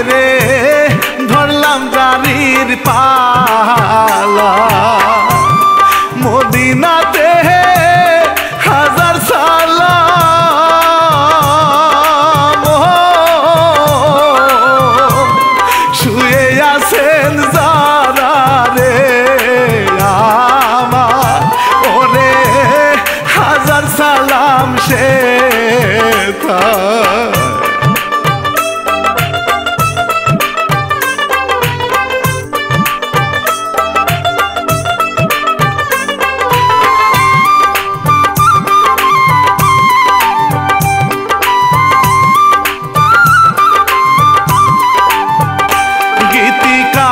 হায়রে ধরলাম গাড়ির পালা মদিনাতে হাজার সালাম শুয়ে আছেন যারা রে আমার ওরে হাজার সালাম সে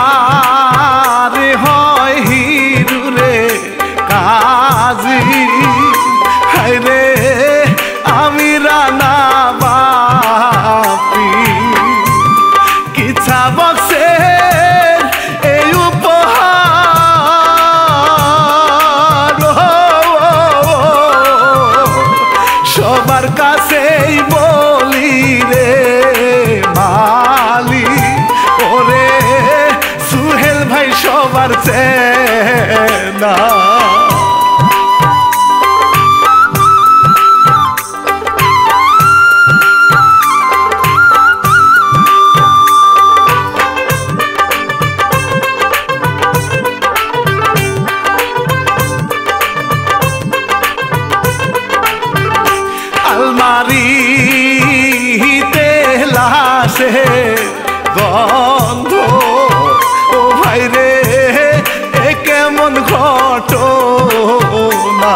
গীতিকার হয় হিরুরে কাজী হায়রে আমি রানা বাপি কিছা বক্সে এই উপহার সবার কাছেই বলি রে মালি ওরে সুহেল ভাই সবার চেনা আলমারিতে লাশে গন্ধ ও ভাই রে এ কেমন ঘটনা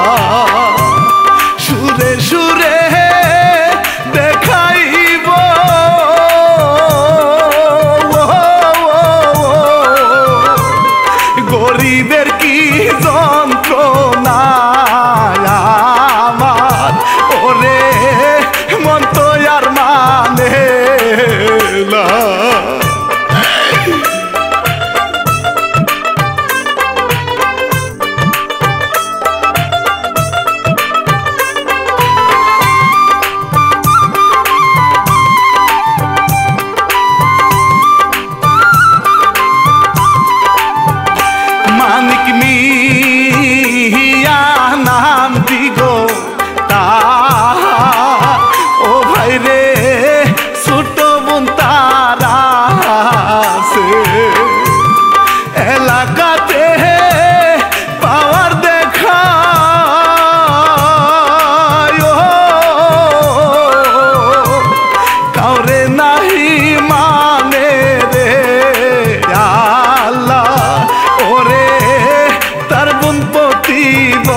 সুরে সুরে দেখাইব গরিবের কি যন্ত্রণা আমার ওরে মন তো আর মানে না মানিক মিয়া নাম দিগো তা ও ভাই রে ছোট বোন তারা আছে এলাকাতে পাওয়ার দেখা কাউরে নাহি মানে রে আল্লাহ ওরে তার বোন প্রতিবন্ধী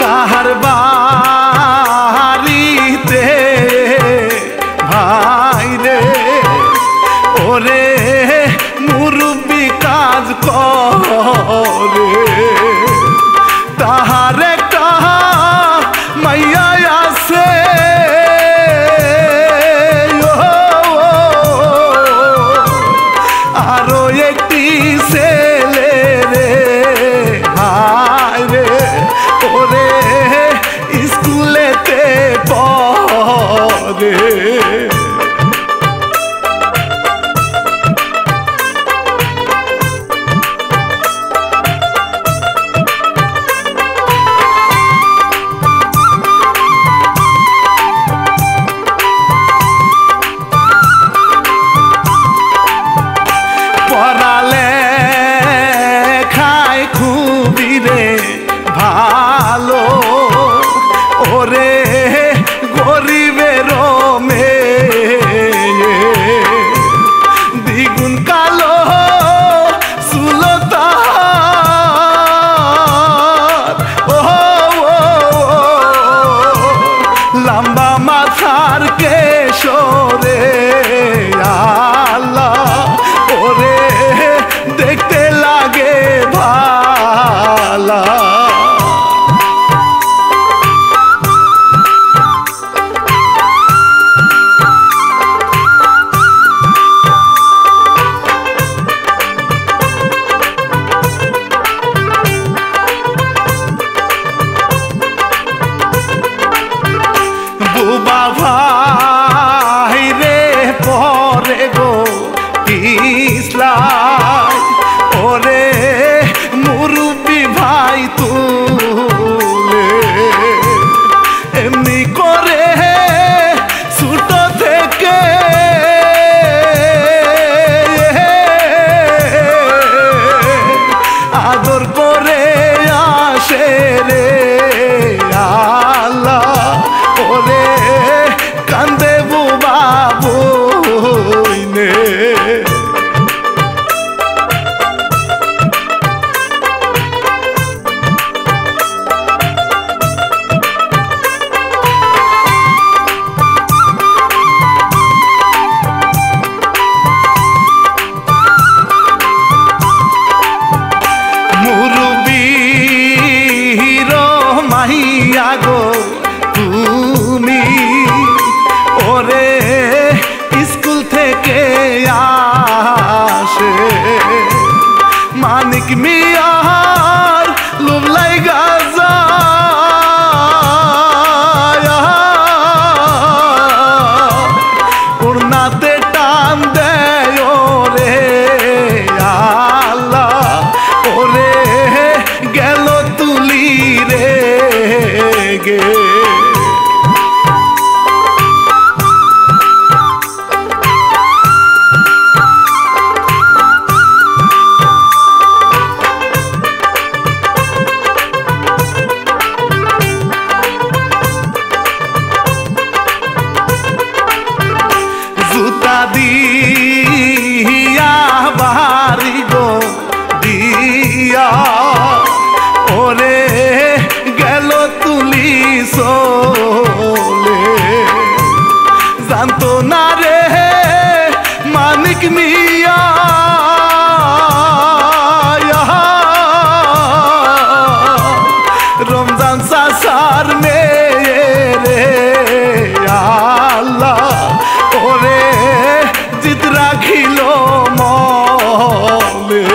তাহার বাড়িতে ভাই রে ওরে মুরব্বি কাজ করে তাহার একটা মাইয়া আছে আরো একটি ছেলে রে হায় রে ওরে স্কুলেতে পড়ে পড়ালে খায় খুবই রে ভালো ওরে গরিবের মেয়ে দ্বিগুণ কালো সুলতান ও লম্বা মাথার কেশরে আল্লাহ ওরে দেখতে লাগে ভালা করে ছোট থেকে আদর করে আসে রে আল্লাহ ওরে কান্দে বুবা বইনে গো তুমি ওরে স্কুল থেকে আসে মানিক মিয়ার লুবলাই গাজা উড়নাতে টান দেয় ওরে আল্লাহ ওরে গেল তুলি রে গে জুতা দিয়া বাড়ি গো দিয়া ওরে গেল তুলি সোলে জানতো না রে মানিক মিয়া রমজান সাসার মেয়ে রে আল্লাহ ওরে জিত রাখিল মলে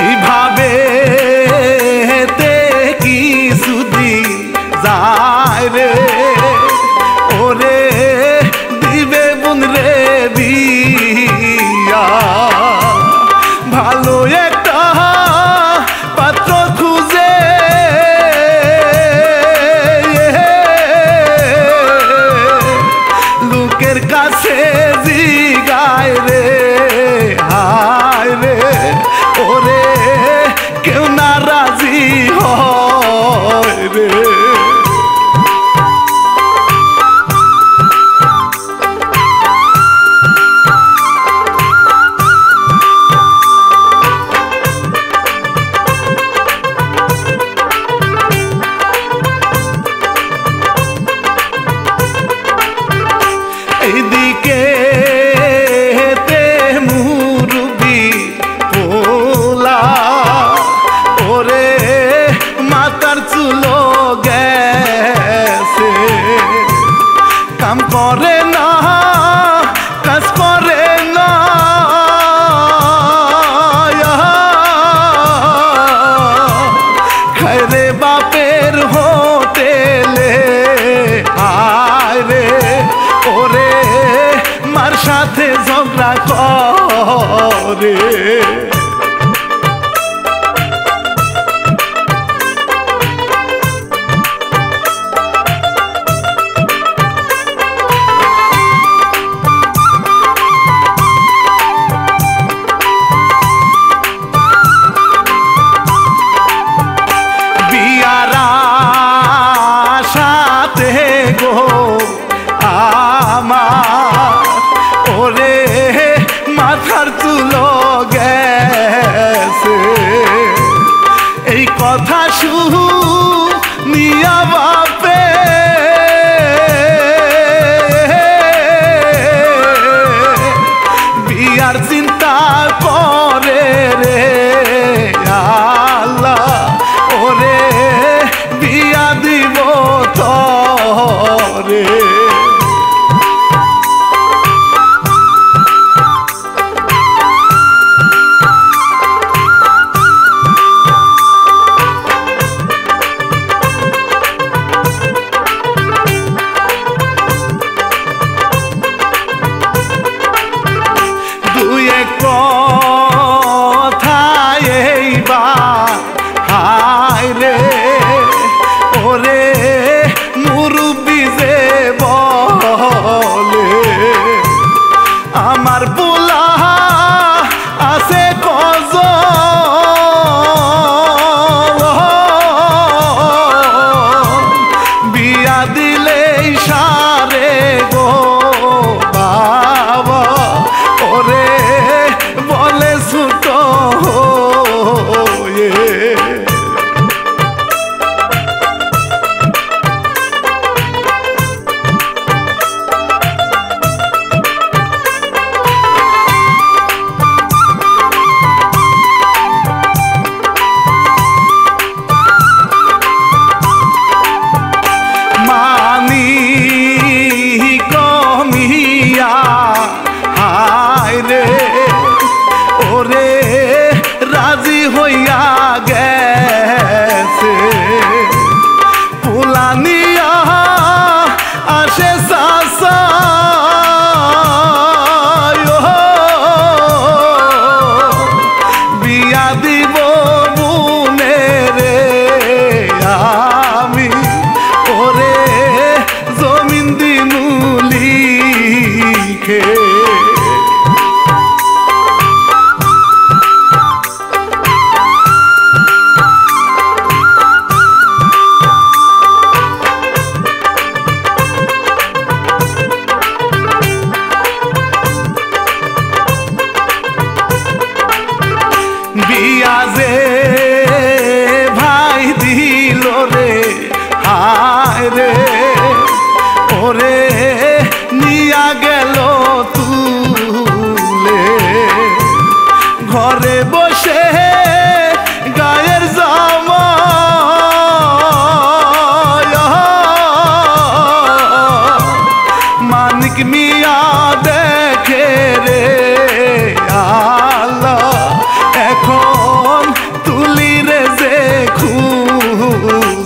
এইভাবে তে কিছুদিন যায় রে ওরে দিবে বোন রে বিয়া ভালো একটা পাত্র খুঁজে লোকের কাছে জিগায় রে হায় রে ওরে কেউ না রাজি হয় রে এইদিকে তে মুরুবি পোলা ওরে মাতার চুলো গেছে কাম করে না কাজ করে না খায় রে বাপের হোটেলে আয় রে ওরে মার সাথে ঝগড়া করে বিয়ারা সাথে গো আমার ওরে মাথার চুলো গেছে এই কথা শুনিয়া বাপে বিয়ার চিন্তা করে রে আল্লাহ ওরে বিয়া দিব তরে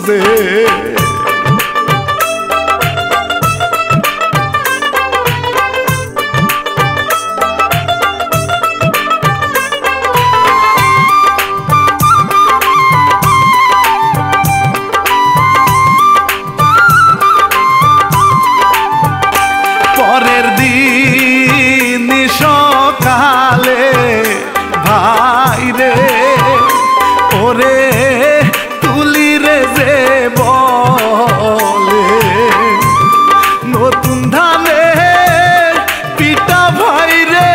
বুঝে পরের দিন সকালে ভাইরে ওরে তুলি রে যে বলে নতুন ধানে পিতা ভাইরে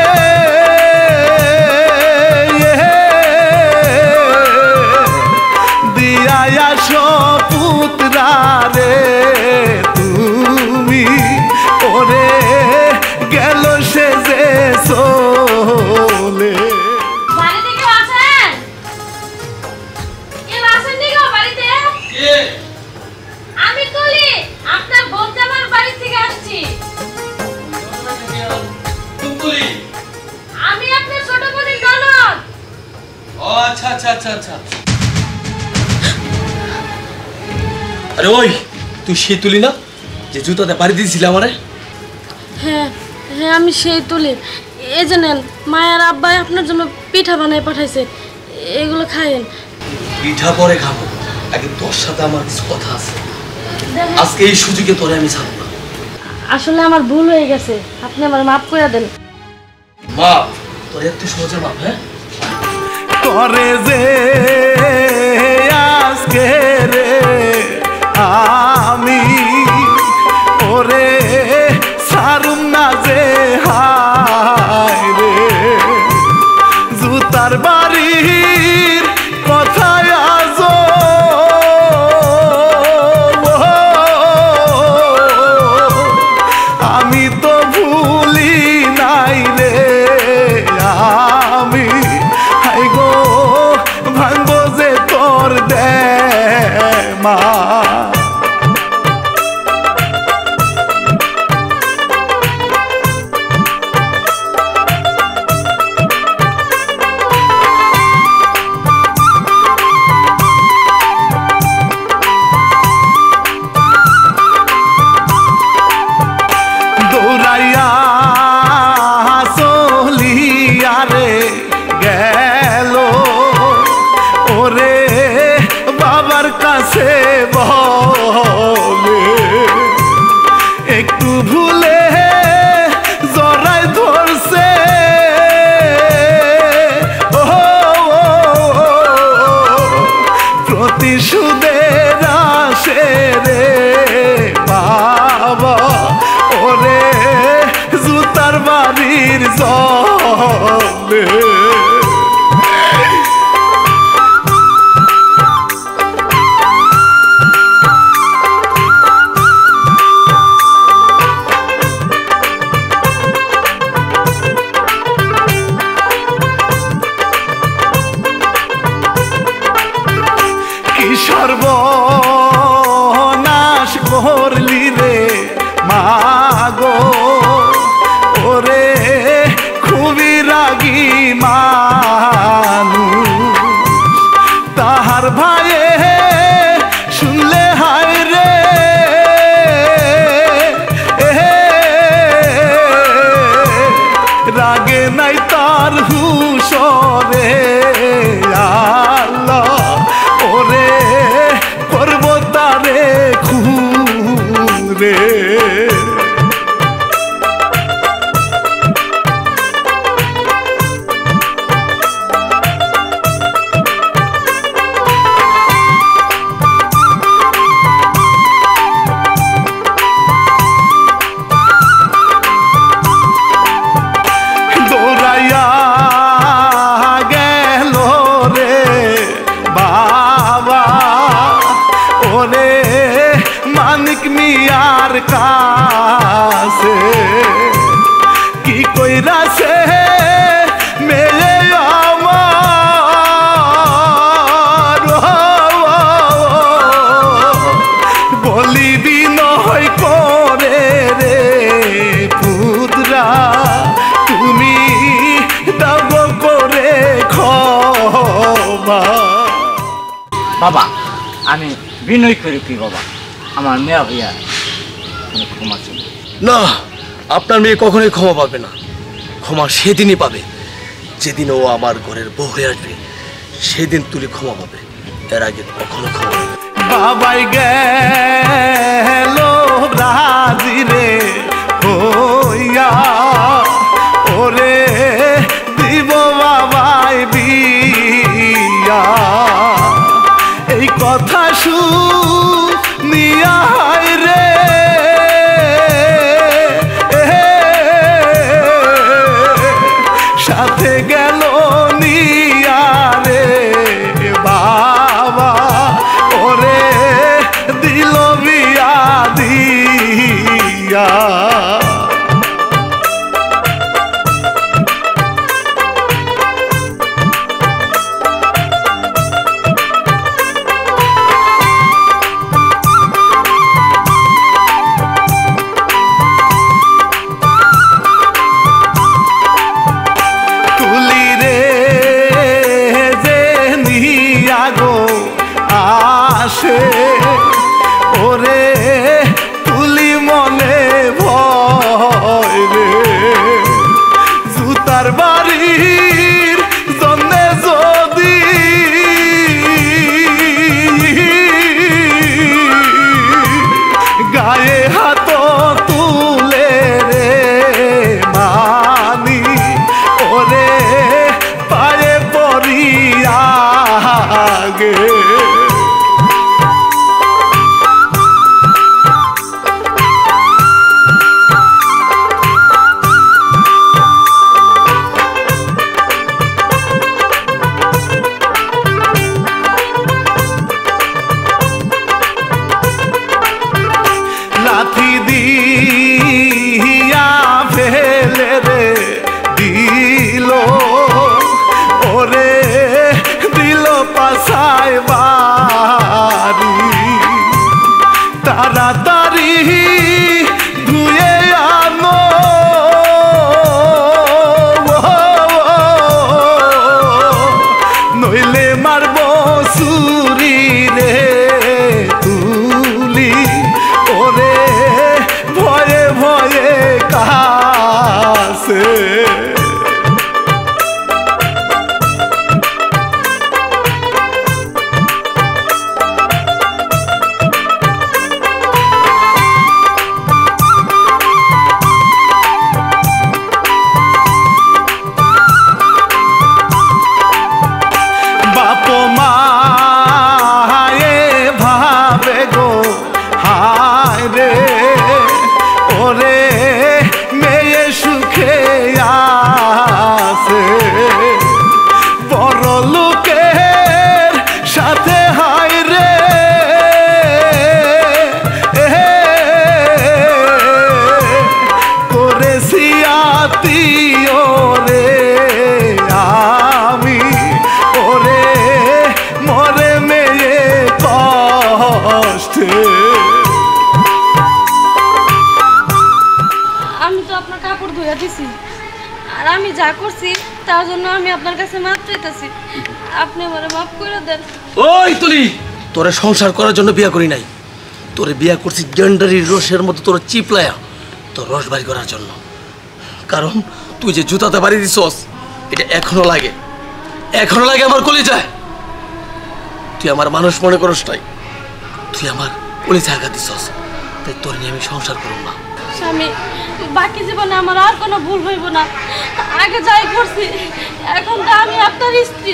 দিয়া পুত্রা রে তুমি ওরে গেল সে যে সোলে আমি তুলি আপনার বোনজামার বাড়ি থেকে আসছি। আমি আপনার ছোট বোনের ননদ। ও আচ্ছা আচ্ছা আচ্ছা আচ্ছা। আরে ওই তুই সে তুলি না যে জুতাতে পাড়ি দিয়েছিলি আমারে? হ্যাঁ হ্যাঁ আমি সেই তুলি। এই যে নেন, মায়ের আব্বাই আপনার জন্য পিঠা বানায় পাঠাইছে, এগুলো খাইয়েন। পিঠা পরে খাবো, আগে তোর সাথে আমার কিছু কথা আছে। আজকে এই সুযোগে তোরে আমি ছাড়ব না। আসলে আমার ভুল হয়ে গেছে, আপনি আমার মাফ করে দেন। মাপ? তোর এত সহজে মাপ? হ্যাঁ করে যে আজকে রে আমি ওরে সারুম না যে হায় রে জুতার বাড়ির কথায় আজ আমি তো ভুলি নাই রে আমি হাই গো ভাঙবো যে তোর দে মা দৌড়াইয়া চলিয়া রে গেল ওরে বাবার কাছে বলে একটু ভুলে জড়াই ধরছে ও প্রতিশোধের আসে রে বাবা ওরে জুতার বাড়ির জলে কি সর্বনাশ করলি রে মাগো ওরে খুবই রাগী মানুষ তাহার ভাইয়ে শুনলে হায় রে রাগে নাই তার হুশরে আল্লাহ ওরে করব তারে খুরে দৌড়াইয়া গেল রে বাবা ওরে মানিক মিয়ার কাছে কি কইরাছে মেয়ে আমার বলিবি নয় করে রে পুত্রা তুমি দাব করে ক্ষমা। বাবা আমি বিনয় করি কি বাবা আমার মেয়ে হইয়া ক্ষমা চাই। না, আপনার মেয়ে কখনোই ক্ষমা পাবে না। ক্ষমা সেদিনই পাবে যেদিন ও আমার ঘরের বউ হয়ে আসবে, সেদিন তুলি ক্ষমা পাবে, এর আগে কখনো ক্ষমা পাবে। বাবাই গেল ব্রাজিলে হইয়া, ওরে দিব বাবাই বিয়া। এই কথা শুনিয়া রে সাথে গেল নিয়া রে বাবা, ওরে দিল বিয়া দিয়া। তুলি রে যে নিয়া গো আসে, ওরে তুলি মনে ভয় রে। জুতার বাড়ির জন্যে যদি গায়ে হাত তুলে রে মানি, ওরে পায়ে পড়িয়া গে। লাথি দিয়া ফেলে রে দিল, ওরে দিল পাছায় বাড়ি। তাড়াতাড়ি ধুয়ে আনো নইলে মারব সুরি রে তুলি, ওরে ভয়ে ভয়ে কাছে। বাপ মায়ে ভাবে গো হায় রে, ওরে মেয়ে সুখে আছে। বড় লোকের সাথে হায় রে করেছি আত্মীয় রে আমি, ওরে মরে মেয়ে কষ্টে। আমি তো আপনার কাপড় ধুয়ে দিছি, আর আমি যা করছি তার জন্য আমি আপনার কাছে মাপ চাইতেছি। আপনি আমারে মাফ করে দেন। ওই তুলি, তোরে সংসার করার জন্য বিয়া করি নাই, তোরে বিয়া করছি গেন্ডারির রসের মতো তোর চিপলায়া তোর রস বাড়ি করার জন্য। কারণ তুই যে জুতাতে বাড়ি দিছস, এটা এখনো লাগে, এখনো লাগে আমার কলিজায়। তুই আমার মানুষ মনে করস নাই, তুই আমার কলিজায় আঘাত দিছস, তাই তোর নিয়ে আমি সংসার করব না। স্বামী, বাকি জীবনে আমার আর কোনো ভুল হইব না। আগে যাই করছি, এখন তো আমি আপনার স্ত্রী।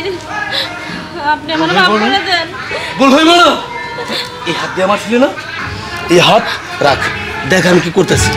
আপনি আমার মাফ করে দেন। ভুল হইব না। এই হাত দিয়ে আমার ছিল না, এই হাত রাখ, দেখ আমি কি করতেছি।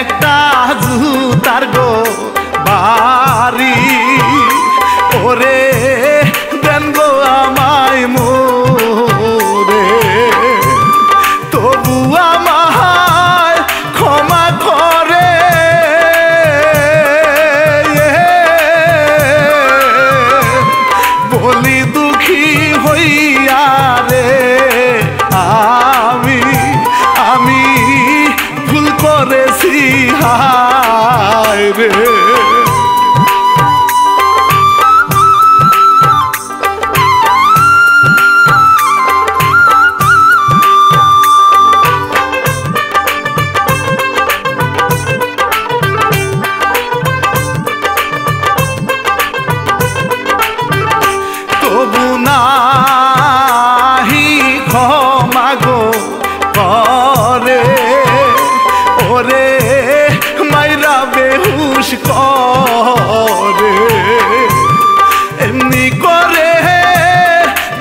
একটা জুতার গো বাড়ি ওরে দেন গো আমায় মোরে তবু আমায় ক্ষমা করে বলি দুঃখী হইয়া রে আমি ভুল করেছি হায় রে তবু নাহি ক্ষমা গো করে ওরে মাইরা বেহুশ করে এমনি করে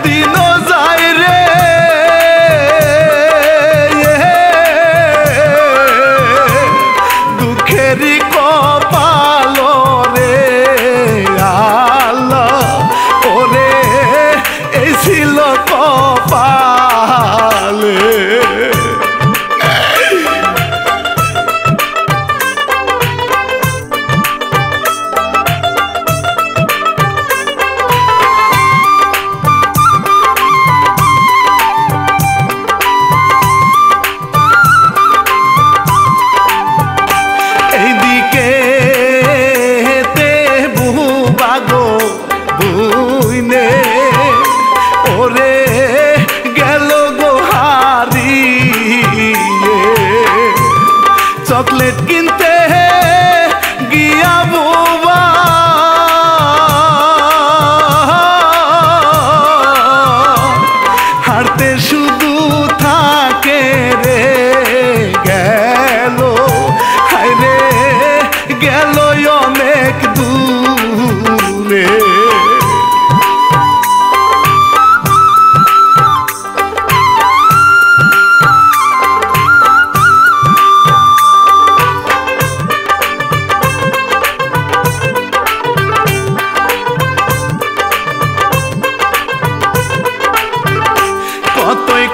দিন যায় রে দুঃখেরই কপাল রে আল্লাহ ওরে এই ছিল কপালে এইদিকে তে বুবাগো বুইনে ওরে গেল গো হারিয়ে চকলেট কিনতে গিয়া বুবা হারতে শুধু থাকে রে গেল হায় রে গেল অনেক দূরে কতই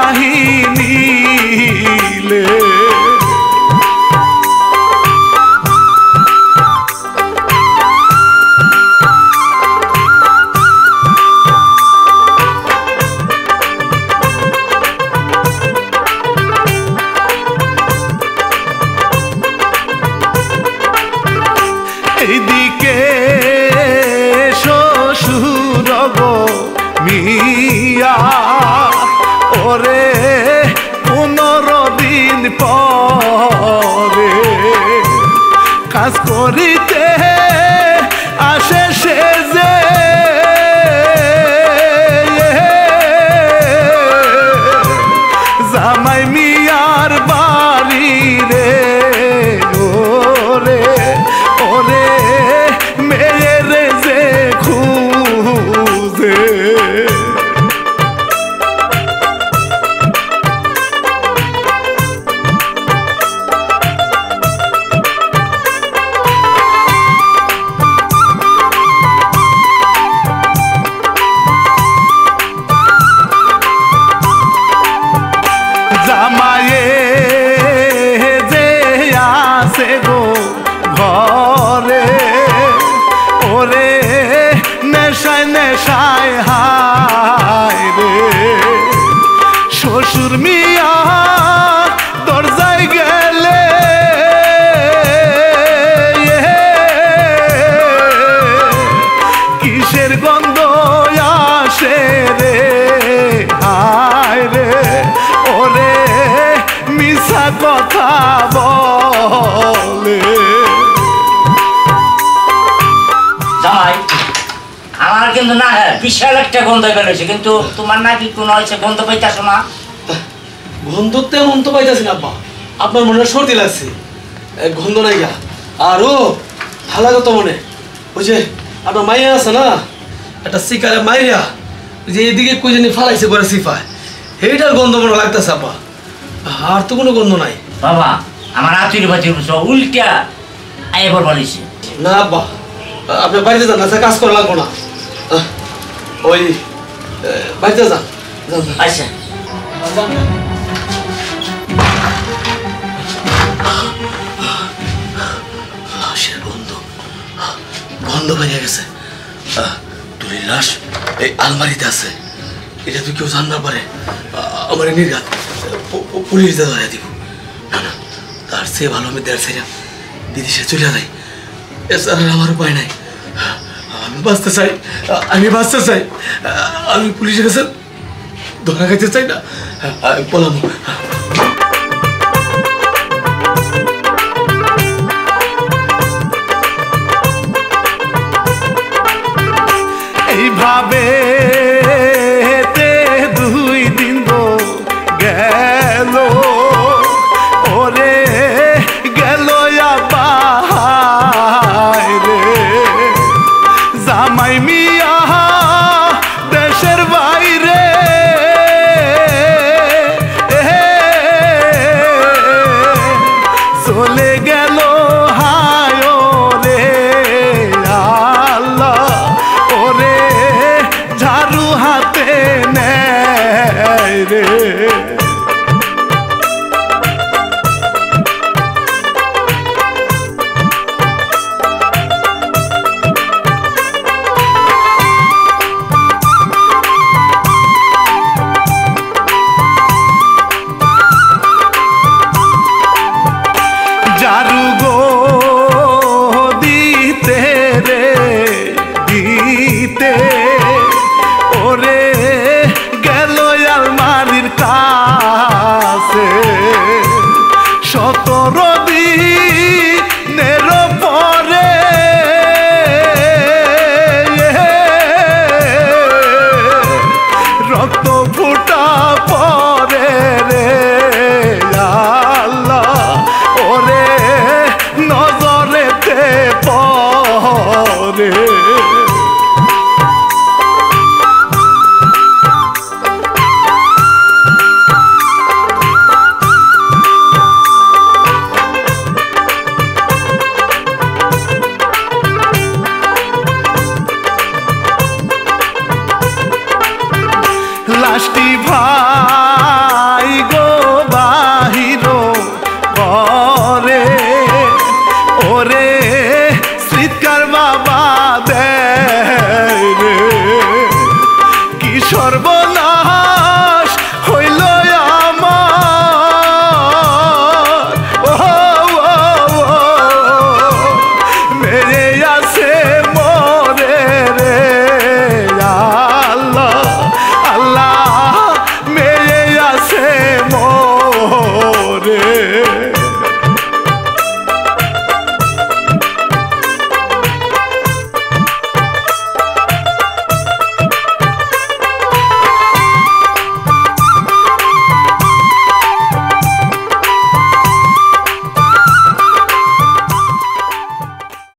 কাহিনীলে এইদিকে শ্বশুর গো মিয়া ওরে 15 দিন পরে কাজ করিতে আসে সে যে জামাই মিয়ার বাড়ি রে ওরে ওরে মেয়ের যে খুঁজে জামায়ে যে আসে গো ঘরে ওরে নেশায় নেশায় হায় রে শ্বশুর মিয়া দরজায় গেলে কিসের গন্ধ আসে রে হায় রে ওরে মিছা কথা বলে জামাই আমার কিন্তু না বিশাল একটা গন্ধ বেরোছে কিন্তু তোমার নাকি কোনো হয়েছে গন্ধ পাইতেছো না গন্ধ তেমন তো পাইতেছি না আব্বা আপনার মনে সর্দি লাগছে গন্ধ নাই গা আর ও ভালো লাগতো মনে ওই যে আপনার মাইয়া আছে না একটা শিকারে মাইয়া যে এদিকে কই জানি ফালাইছে করে সিফায় এইটার গন্ধ মনে লাগতেছে আব্বা আর তো কোনো গন্ধ নাই বাবা আমার আতুরি বাতির উল্টা আইবার বলিছে না আব্বা আপনি বাড়িতে যান না কাজ করা লাগবো না ওই বাড়িতে যান আচ্ছা লাশের গন্ধ গন্ধ বেরিয়ে গেছে তুলির লাশ এই আলমারিতে আছে এটা তুই কেউ জান না পারে আমার নির্ঘাত পুলিশ ধরে দিব না না তার চেয়ে ভালো আমি দেড় ছেড়ে বিদেশে চলে যাই এছাড়া আমার উপায় নাই আমি বাঁচতে চাই আমি পুলিশের কাছে ধরা খাইতে চাই না বললাম এইভাবে 2 দিন গেল ওরে গেল আবার রে জামাই মিয়া দেশের বাইরে চলে গেল হায় রে আল্লাহ ওরে ঝাড়ু হাতে নেয় রে ঝাড়ু গো দিতে রে দিতে ওরে গেল আলমারির কাছে 17